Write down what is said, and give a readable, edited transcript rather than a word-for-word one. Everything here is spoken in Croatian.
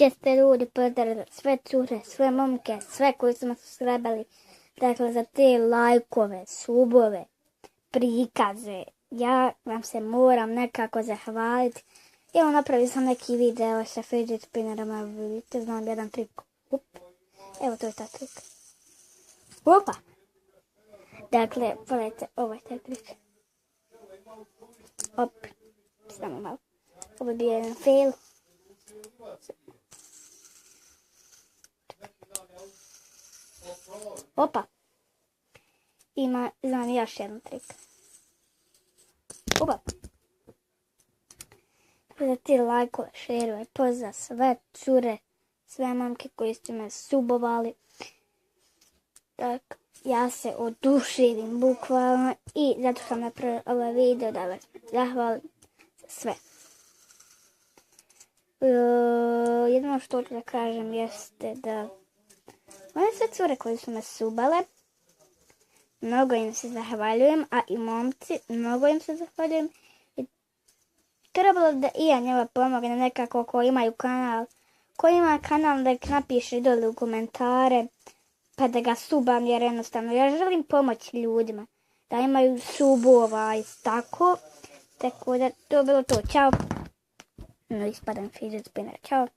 Jeste ljudi, pozdrav za sve cure, sve momke, sve koji su nas srebali. Dakle, za te lajkove, subove, prikaze. Ja vam se moram nekako zahvaliti. Evo, napravio sam neki video sa fidget spinnerama. Vidite, znam jedan trik. Up. Evo, to je ta trik. Opa! Dakle, pogledajte, ovo je taj trik. Op. Samo malo. Ovo je bio jedan fail. Opa. Znam još jedan trik. Opa. Za ti lajkove, šerove, pozdrav sve cure, sve mamke koji ste me subovali. Dakle, ja se oduševim bukvalno i zato sam napravila ovaj video da vas zahvalim za sve. Jedino što ću da kažem jeste da one sve cure koje su me subale, mnogo im se zahvaljujem, a i momci, mnogo im se zahvaljujem. I trebalo da i ja njima pomogne nekako ko imaju kanal. Ko ima kanal da napiše dole u komentare, pa da ga subam jer jednostavno ja želim pomoći ljudima. Da imaju subova i tako. Tako da to bilo to. Ćao. No, ispadam fidget spinner. Ćao.